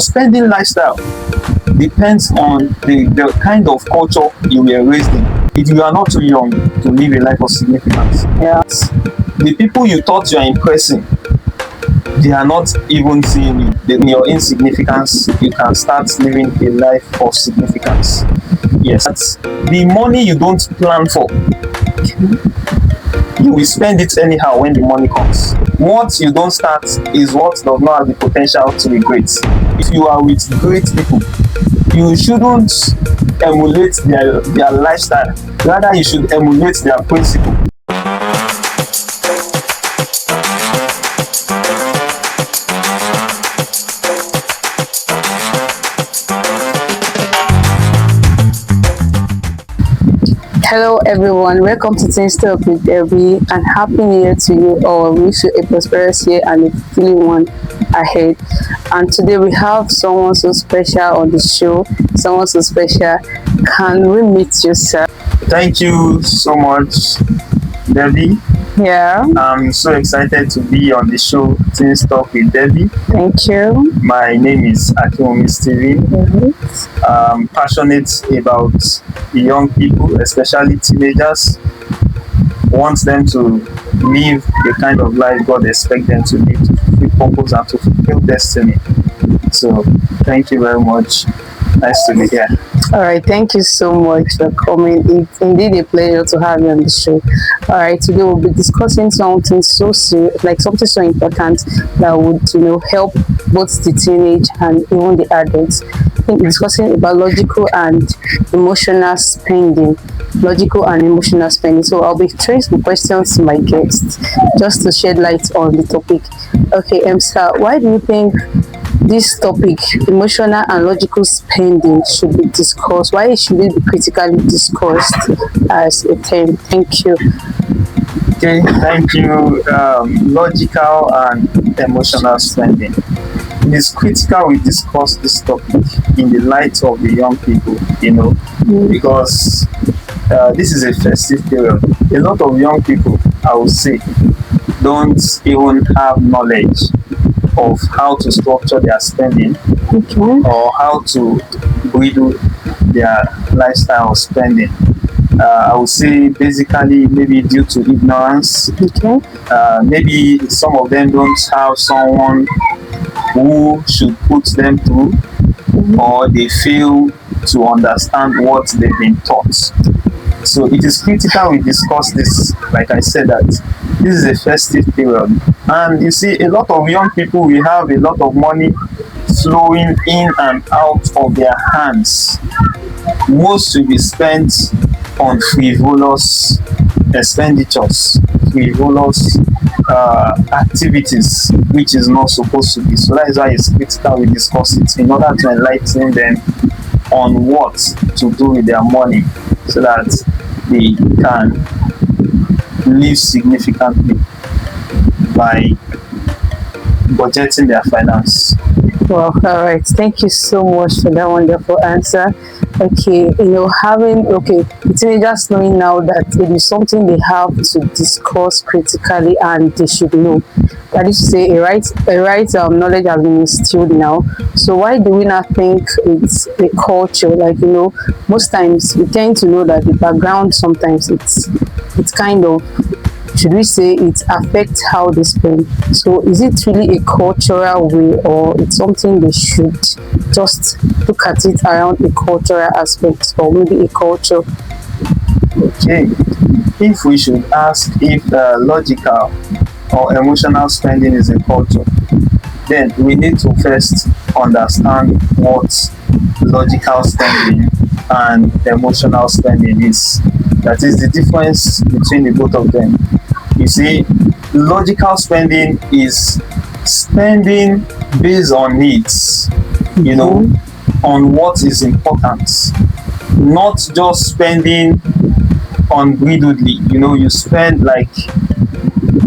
Spending lifestyle depends on the kind of culture you were raised in. If you are not too young to live a life of significance, Yeah. the people you thought you are impressing, they are not even seeing you. In your insignificance, you can start living a life of significance. Yes, that's the money you don't plan for. You will spend it anyhow when the money comes. What you don't start is what does not have the potential to be great. If you are with great people, you shouldn't emulate their lifestyle. Rather, you should emulate their principle. Hello everyone, welcome to Things Talk with Debbie, and happy new year to you all. Wish you a prosperous year and a fulfilling one ahead. And today we have someone so special on the show, someone so special. Can we meet you, sir? Thank you so much, Debbie. Yeah, I'm so excited to be on the show Things Talk with Debbie. thank you. My name is Akimomi Steven. Mhm. I'm passionate about the young people, especially teenagers. Want them to live the kind of life God expects them to live, to fulfill purpose and to fulfill destiny. So, thank you very much. Nice to be here. All right, thank you so much for coming. It's indeed a pleasure to have you on the show. All right, today we'll be discussing something so serious, like something so important that would, help both the teenage and even the adults. I think discussing about logical and emotional spending. Logical and emotional spending. So I'll be throwing some questions to my guests just to shed light on the topic. Okay, sir, why do you think this topic, emotional and logical spending, should be discussed? Why should it be critically discussed as a term? Thank you. Okay, thank you. Logical and emotional spending. It is critical we discuss this topic in the light of the young people, because this is a festive period. A lot of young people, I would say, don't even have knowledge of how to structure their spending Okay. or how to bridle their lifestyle of spending. I would say basically maybe due to ignorance. Okay. Maybe some of them don't have someone who should put them through, or they fail to understand what they've been taught. So it is critical we discuss this. Like I said, that this is a festive period, and you see a lot of young people, we have a lot of money flowing in and out of their hands. Most will be spent on frivolous expenditures, frivolous activities, which is not supposed to be. So that is why it's critical we discuss it in order to enlighten them on what to do with their money, so that they can live significantly by budgeting their finance. Well, all right. Thank you so much for that wonderful answer. Okay, the teenagers knowing now that it is something they have to discuss critically and they should know. That is to say, a right knowledge has been instilled now. So why do we not think it's a culture? Most times we tend to know that the background sometimes it's kind of, should we say, it affects how they spend. So is it really a cultural way, or it's something they should just look at it around a cultural aspect, or maybe a culture? Okay, if we should ask if logical or emotional spending is a culture, then we need to first understand what logical spending and emotional spending is. That is the difference between the both of them. You see, logical spending is spending based on needs, on what is important, not just spending unbridledly. You spend like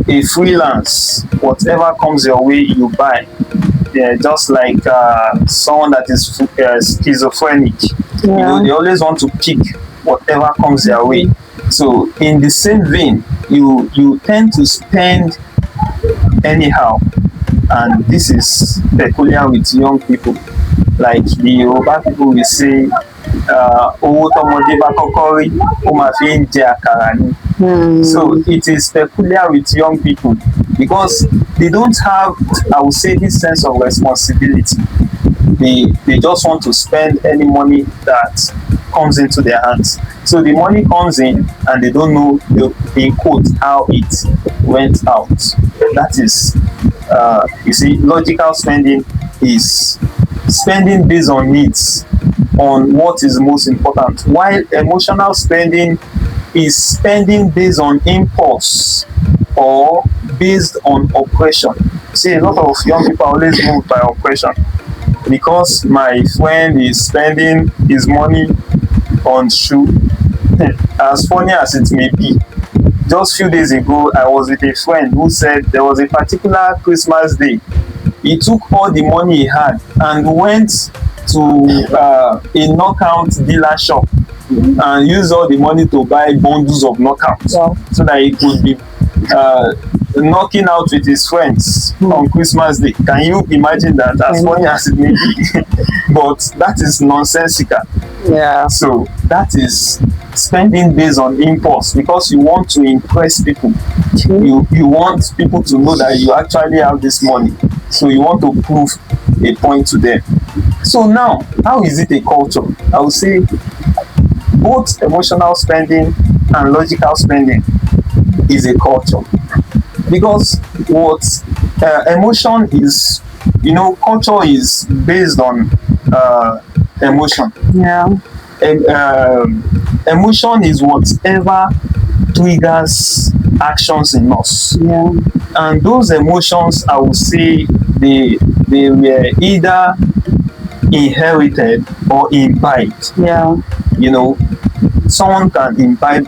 a freelance, whatever comes your way, you buy. Yeah, just like someone that is schizophrenic. Yeah. They always want to pick whatever comes their way. So in the same vein, you tend to spend anyhow, and this is peculiar with young people. like the Yoruba people will say, owó tọmọdé bá kọ́kọ́ rí ó máa fi ń jẹ àkàrà ni. So it is peculiar with young people because they don't have, I would say, this sense of responsibility. They just want to spend any money that comes into their hands. So the money comes in and they don't know, in quote, how it went out. That is, you see, logical spending is spending based on needs, on what is most important, while emotional spending is spending based on impulse or based on oppression. See, a lot of young people are always moved by oppression. Because my friend is spending his money on shoe, as funny as it may be, just few days ago I was with a friend who said there was a particular Christmas day. He took all the money he had and went to a knockout dealer shop and used all the money to buy bundles of knockouts. Wow. So that he could be knocking out with his friends on Christmas Day. Can you imagine that? As funny as it may be, but that is nonsensical. Yeah. So that is spending based on impulse because you want to impress people. You want people to know that you actually have this money. So you want to prove a point to them. So now, how is it a culture? I would say both emotional spending and logical spending is a culture. Because what emotion is, culture is based on emotion. Yeah. Emotion is whatever triggers actions in us. Yeah. And those emotions, I would say, they were either inherited or imbibed. Yeah. Someone can imbibe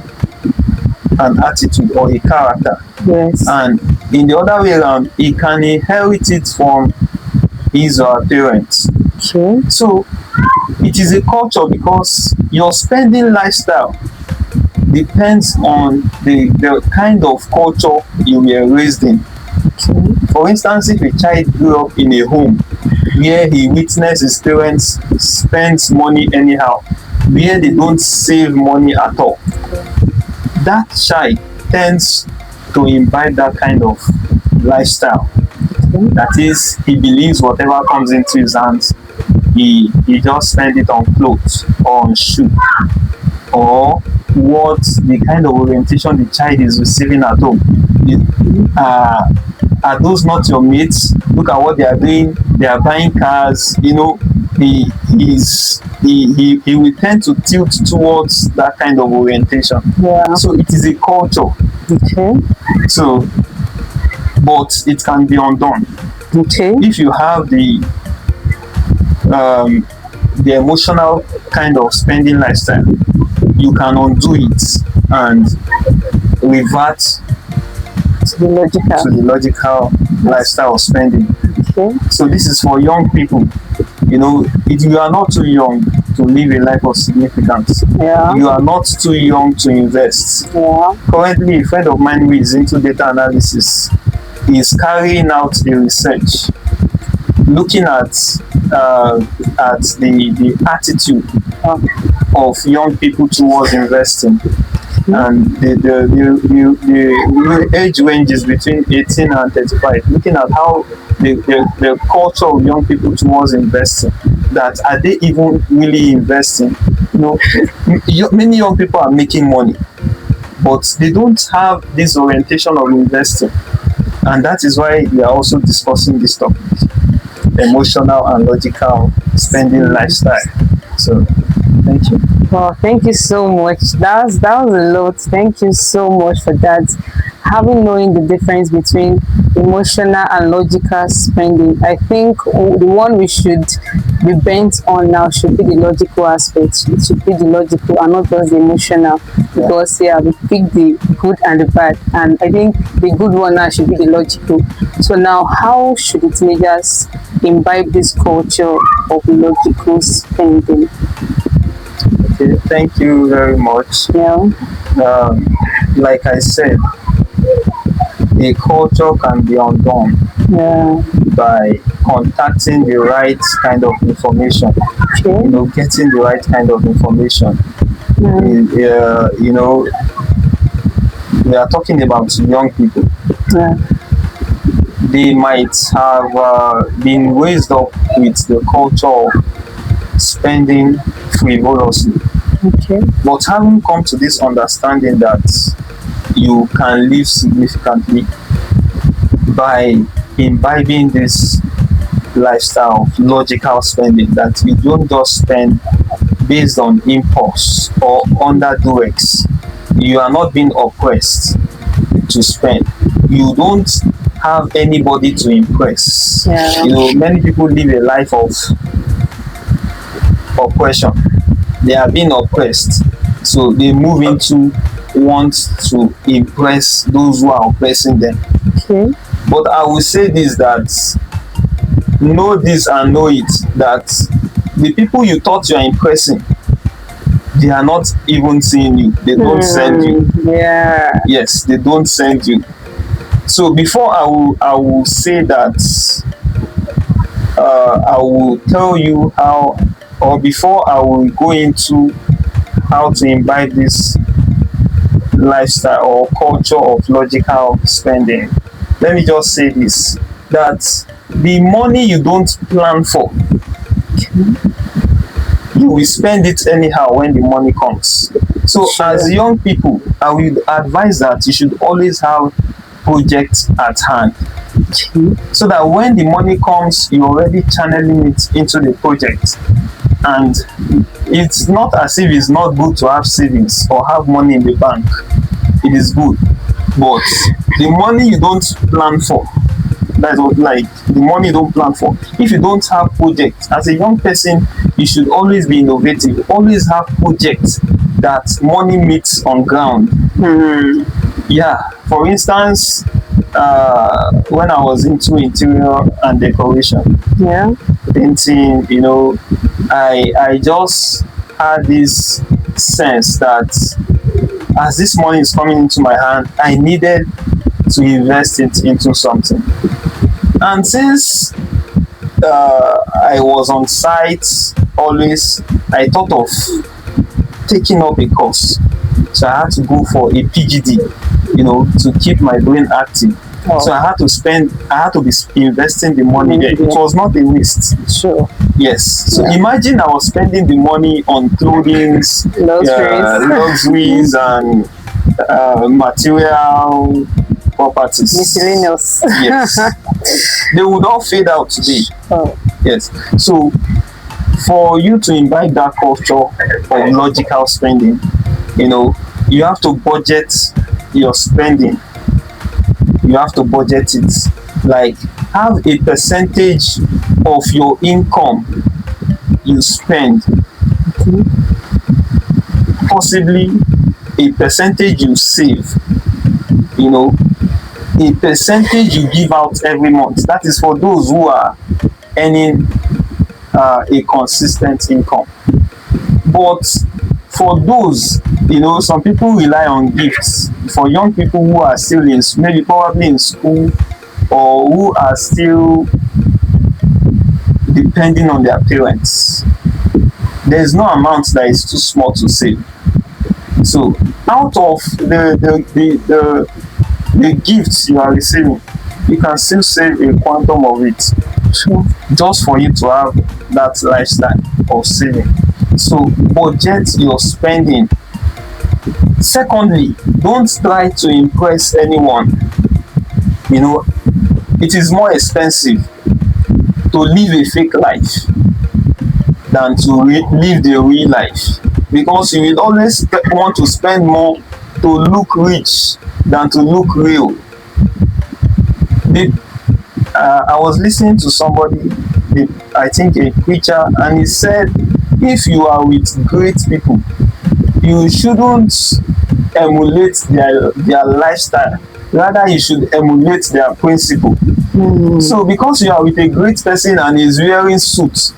an attitude or a character. Yes. And in the other way around, he can inherit it from his or her parents. Okay. So it is a culture because your spending lifestyle depends on the kind of culture you were raised in. Okay. For instance, if a child grew up in a home where he witnessed his parents spend money anyhow, where they don't save money at all, that child tends to imbibe that kind of lifestyle. That is, he believes whatever comes into his hands, he just spend it on clothes or on shoe, or what the kind of orientation the child is receiving at home. Are those not your mates? Look at what they are doing. They are buying cars. He will tend to tilt towards that kind of orientation. Yeah. So it is a culture. Okay. So, but it can be undone. Okay. If you have the emotional kind of spending lifestyle, you can undo it and revert To the logical. lifestyle of spending. Okay. So this is for young people. If you are not too young to live a life of significance, Yeah. you are not too young to invest. Yeah. Currently, a friend of mine who is into data analysis is carrying out a research looking at the attitude of young people towards investing. And the age range is between 18 and 35, looking at how the culture of young people towards investing, that are they even really investing? Many young people are making money, but they don't have this orientation of investing. And that is why we are also discussing this topic, emotional and logical spending lifestyle. So thank you. Well, thank you so much. That was a lot. Thank you so much for that. Knowing the difference between emotional and logical spending, I think the one we should be bent on now should be the logical aspect. It should be the logical and not just the emotional, because we pick the good and the bad, and I think the good one now should be the logical. So now, how should the teenagers imbibe this culture of logical spending? Okay, thank you very much. Yeah. Like I said, a culture can be undone Yeah. by contacting the right kind of information, Okay. getting the right kind of information. You know, we are talking about young people. Yeah. They might have been raised up with the culture of spending frivolously, Okay. but having come to this understanding that you can live significantly by imbibing this lifestyle of logical spending, that you don't just spend based on impulse or under duress. You are not being oppressed to spend. You don't have anybody to impress. Yeah. Many people live a life of oppression. They are being oppressed, so they move into want to impress those who are oppressing them. Okay. But I will say this, that know this and know it, that the people you thought you are impressing, they are not even seeing you. They don't send you. Yeah. Yes, they don't send you. So before I will say that, I will tell you how, or before I will go into how to imbibe this lifestyle or culture of logical spending, let me just say this, that the money you don't plan for, you will spend it anyhow when the money comes. So as young people, I will advise that you should always have projects at hand, so that when the money comes, you're already channeling it into the project. And it's not as if it's not good to have savings or have money in the bank. It is good, but the money you don't plan for, that's what, like, the money you don't plan for, if you don't have projects as a young person, you should always be innovative, always have projects that money meets on ground. Yeah, for instance, when I was into interior and decoration, Yeah. painting, I just had this sense that as this money is coming into my hand, I needed to invest it into something. And since I was on site always, I thought of taking up a course. So I had to go for a PGD, to keep my brain active. Oh. So I had to be investing the money there. It was not a waste. Sure. Yes. So imagine I was spending the money on clothing, luxuries, and material properties. Miscellaneous. Yes. They would all fade out today. Oh. Yes. So for you to imbibe that culture of logical spending, you have to budget your spending. You have to budget it. Like, have a percentage of your income you spend. Possibly a percentage you save. A percentage you give out every month. That is for those who are earning a consistent income. But for those, some people rely on gifts. For young people who are still probably in school, or who are still depending on their parents, there's no amount that is too small to save. So out of the gifts you are receiving, you can still save a quantum of it, just for you to have that lifestyle of saving. So budget your spending. Secondly, don't try to impress anyone. It is more expensive to live a fake life than to live the real life, because you will always want to spend more to look rich than to look real. I was listening to somebody, I think a preacher, and he said, if you are with great people, you shouldn't emulate their lifestyle, rather you should emulate their principle. So because you are with a great person and he's wearing suits,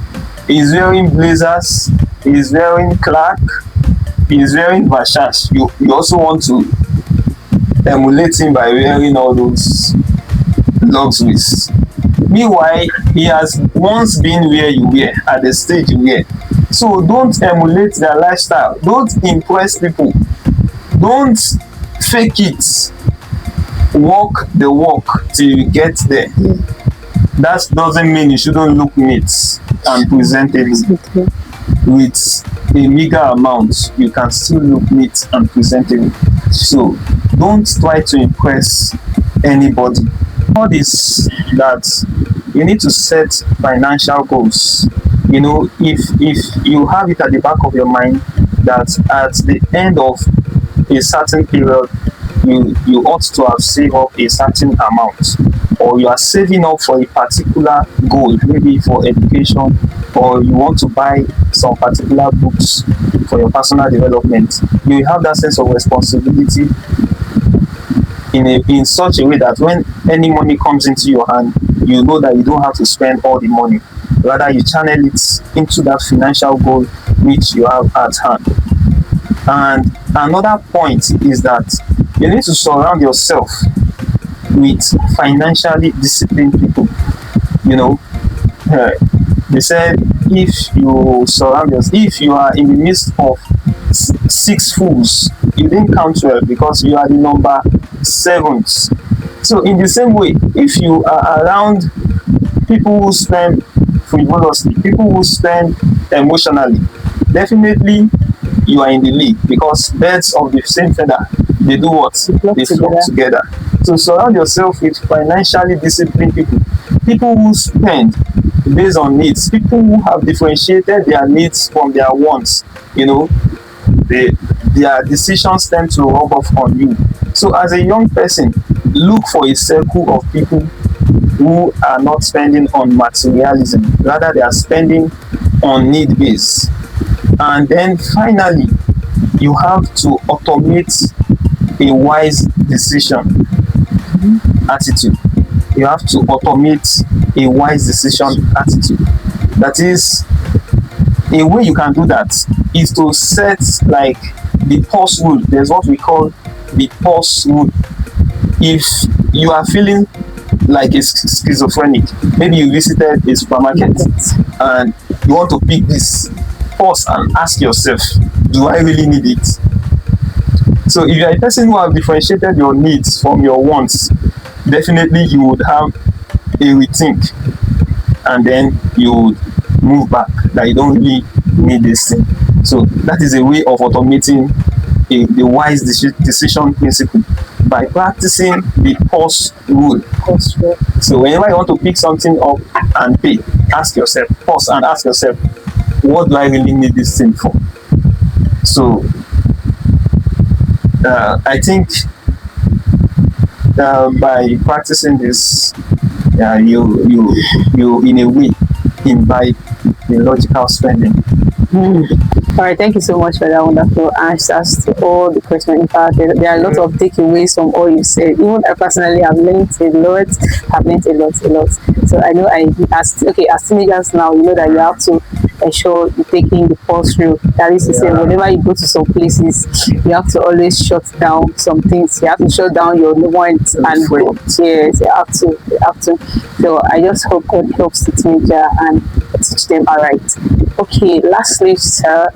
he's wearing blazers, he's wearing Clark, he's wearing Versace, you also want to emulate him by wearing all those luxuries. Meanwhile, he has once been where you were, at the stage you were. So don't emulate their lifestyle. Don't impress people. Don't fake it. Walk the walk till you get there. That doesn't mean you shouldn't look neat and presentable. With a meager amount, you can still look neat and presentable. So don't try to impress anybody. All this that you need to set financial goals. You know, if you have it at the back of your mind that at the end of a certain period you ought to have saved up a certain amount, or you are saving up for a particular goal, maybe for education, or you want to buy some particular books for your personal development, you have that sense of responsibility in such a way that when any money comes into your hand, you know that you don't have to spend all the money. Rather, you channel it into that financial goal which you have at hand. And another point is that you need to surround yourself with financially disciplined people. You know, they said if you are in the midst of six fools, you didn't count well because you are the number seventh. So in the same way, if you are around people who spend frivolously, people who spend emotionally, definitely you are in the league, because birds of the same feather, they do what? They flock together. So surround yourself with financially disciplined people, people who spend based on needs, people who have differentiated their needs from their wants. You know, their decisions tend to rub off on you. So as a young person, look for a circle of people who are not spending on materialism, rather they are spending on need base. And then finally, you have to automate a wise decision attitude. You have to automate a wise decision attitude. That is, a way you can do that is to set like the pause rule. There's what we call the pause rule. If you are feeling like a schizophrenic, maybe you visited a supermarket and you want to pick this, pause and ask yourself, do I really need it? So if you are a person who have differentiated your needs from your wants, definitely you would have a rethink, and then you would move back that you don't really need this thing. So that is a way of automating the wise decision principle by practicing the pause rule. So whenever you want to pick something up and pay, ask yourself, pause and ask yourself, what do I really need this thing for? So I think by practicing this, you in a way invite the logical spending. All right, thank you so much for that wonderful answers to all the questions. In fact, there are a lot of takeaways from all you said. Even I personally have learned a lot. So I know as teenagers now, you know that you have to ensure you're taking the pulse rule. That is to say, whenever you go to some places, you have to always shut down some things. You have to shut down your wants and goals. Yes, you have to. So I just hope God helps the teenager and teach them all right. Okay, lastly, sir,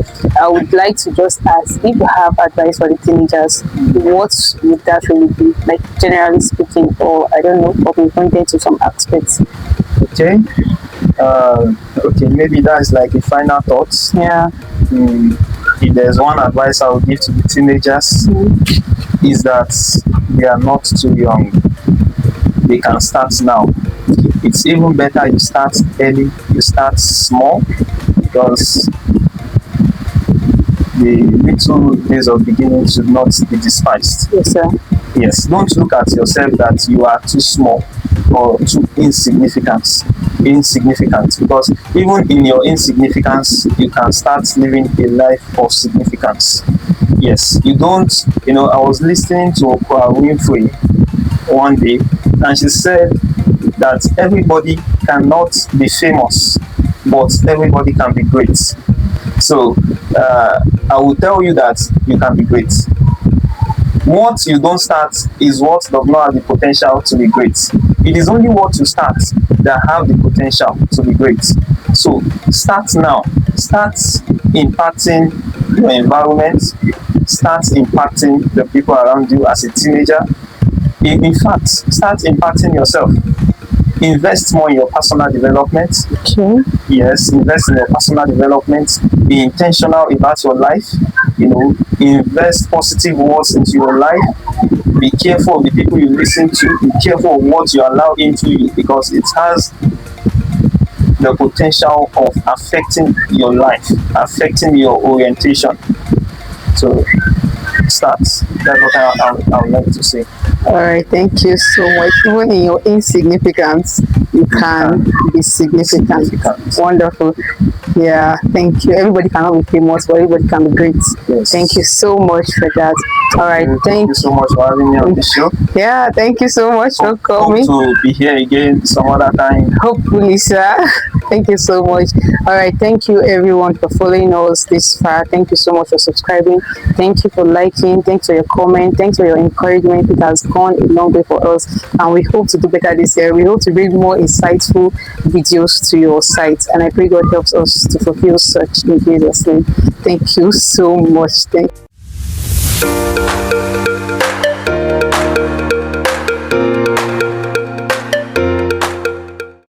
I would like to just ask if you have advice for the teenagers, what would that really be? Like generally speaking, or I don't know, or pointed to some aspects. Okay. Okay, maybe that's like a final thought. Yeah. If there's one advice I would give to the teenagers, is that they are not too young. They can start now. It's even better you start early, you start small, because the little days of beginning should not be despised. Yes, sir. Yes, don't look at yourself that you are too small or too insignificant, because even in your insignificance, you can start living a life of significance. Yes, you don't, I was listening to Oprah Winfrey one day, and she said that everybody cannot be famous, but everybody can be great. So I will tell you that you can be great. What you don't start is what does not have the potential to be great. It is only what you start that have the potential to be great. So start now. Start impacting your environment. Start impacting the people around you as a teenager. In fact, start impacting yourself. Invest more in your personal development. Okay. Yes, invest in your personal development. Be intentional about your life. Invest positive words into your life. Be careful of the people you listen to. Be careful of what you allow into you, because it has the potential of affecting your life, affecting your orientation. So start. That's what I would like to say. All right, thank you so much. Even in your insignificance, you can be significant. Wonderful. Yeah, thank you. Everybody cannot be famous, but everybody can be great. Yes. Thank you so much for that. All right, thank you so much for having me on the show. Yeah, thank you so much for coming. Hope to be here again some other time. Hopefully, sir. Thank you so much. All right, thank you everyone for following us this far. Thank you so much for subscribing. Thank you for liking. Thanks for your comment. Thanks for your encouragement. It has gone a long way for us, and we hope to do better this year. We hope to bring more insightful videos to your site, and I pray God helps us to fulfill such in Jesus' name. Thank you so much. Thank you.